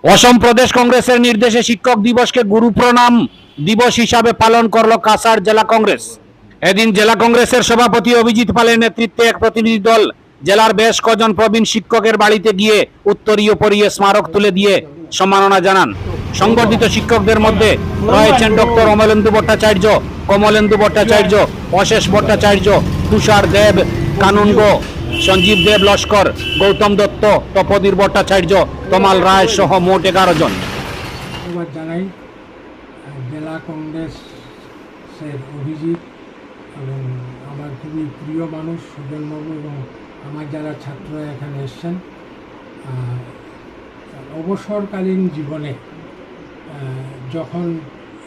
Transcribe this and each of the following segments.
অসম প্রদেশ কংগ্রেসের নির্দেশে শিক্ষক দিবসকে গুরু প্রণাম দিবস হিসাবে পালন করল কাছাড় জেলা কংগ্রেস। এদিন জেলা কংগ্রেসের সভাপতি অভিজিৎ পালের নেতৃত্বে এক প্রতিনিধি দল জেলার বেশ কজন প্রবীণ শিক্ষকের বাড়িতে গিয়ে উত্তরীয় পরিয়ে স্মারক তুলে দিয়ে সম্মাননা জানান। সংবর্ধিত শিক্ষকদের মধ্যে রয়েছেন ডক্টর অমলেন্দু ভট্টাচার্য, কমলেন্দু ভট্টাচার্য, অশেষ ভট্টাচার্য, তুষার দেব কানুনগো, সঞ্জীব দেব লস্কর, গৌতম দত্ত, তপোধীর ভট্টাচার্য, তমাল রায় সহ মোট 11 জন। ধন্যবাদ জানাই জেলা কংগ্রেসের অভিজিৎ এবং আমার খুবই প্রিয় মানুষ সুজনবাবু এবং আমার যারা ছাত্ররা এখানে এসছেন। অবসরকালীন জীবনে যখন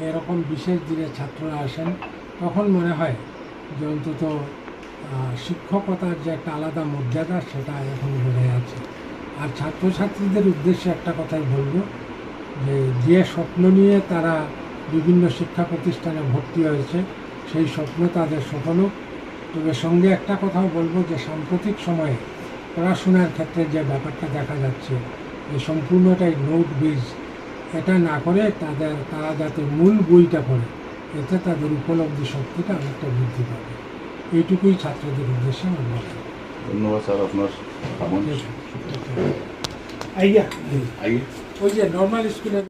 এরকম বিশেষ দিনে ছাত্ররা আসেন তখন মনে হয় যে অন্তত শিক্ষকতার যে একটা আলাদা মর্যাদা সেটা এখন বেড়ে আছে। আর ছাত্রছাত্রীদের উদ্দেশ্যে একটা কথাই বলবো যে স্বপ্ন নিয়ে তারা বিভিন্ন শিক্ষা প্রতিষ্ঠানে ভর্তি হয়েছে সেই স্বপ্ন তাদের সফল হোক। তবে সঙ্গে একটা কথাও বলবো যে সাম্প্রতিক সময়ে পড়াশোনার ক্ষেত্রে যে ব্যাপারটা দেখা যাচ্ছে এই সম্পূর্ণটাই নোট বেজ, এটা না করে তারা যাতে মূল বইটা পড়ে এতে তাদের উপলব্ধি শক্তিটা অনেকটা বৃদ্ধি পাবে। এইটুকুই ছাত্রদের উদ্দেশ্যে আমার বলা। ধন্যবাদ স্যার আপনার। ওই যে নর্মাল স্কুলের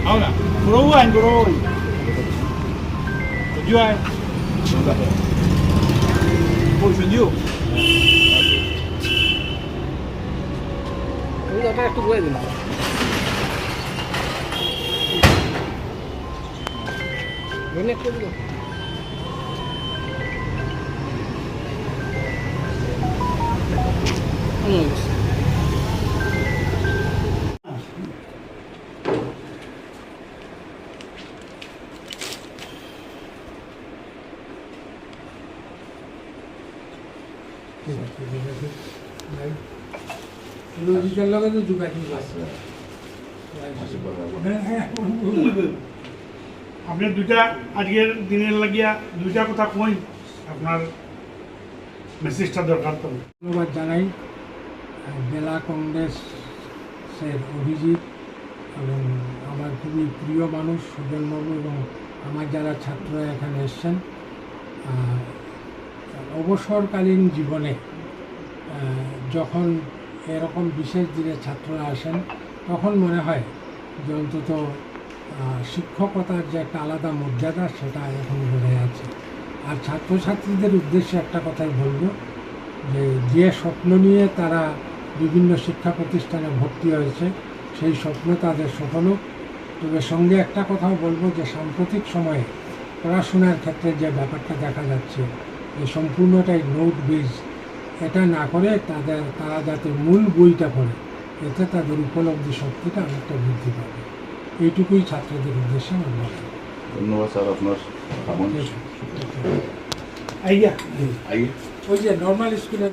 Ahora, Kurowan, Kurowan. Tujuan. Oh, setuju. Ini apa একটু বলে দিন। Ini একটু দিন। লজিকের লগে তো যোগাযোগ আছে। আপনি দুইটা আজকের দিনের লাগিয়া দুইটা কথা কই আপনার মেসেজটা দরকার তো। ধন্যবাদ জানাই জেলা কংগ্রেসের অভিজিৎ এবং আমার খুবই প্রিয় মানুষ সুজনবাবু এবং আমার যারা ছাত্ররা এখানে এসছেন। অবসরকালীন জীবনে যখন এরকম বিশেষ দিনে ছাত্ররা আসেন তখন মনে হয় যে অন্তত শিক্ষকতার যে একটা আলাদা মর্যাদা সেটা এখন বেড়ে আছে। আর ছাত্রছাত্রীদের উদ্দেশ্যে একটা কথাই বলবো যে স্বপ্ন নিয়ে তারা বিভিন্ন শিক্ষা প্রতিষ্ঠানে ভর্তি হয়েছে সেই স্বপ্ন তাদের সফল হোক। তবে সঙ্গে একটা কথাও বলবো যে সাম্প্রতিক সময়ে পড়াশোনার ক্ষেত্রে যে ব্যাপারটা দেখা যাচ্ছে এই সম্পূর্ণটাই নোট বেজ, এটা না করে তারা যাতে মূল বইটা পড়ে এতে তাদের উপলব্ধি শক্তিটা অনেকটা বৃদ্ধি পাবে। এইটুকুই ছাত্রদের উদ্দেশ্যে আমার বলা। ধন্যবাদ স্যার আপনার। আইয়া ওই যে নর্মাল স্কুলের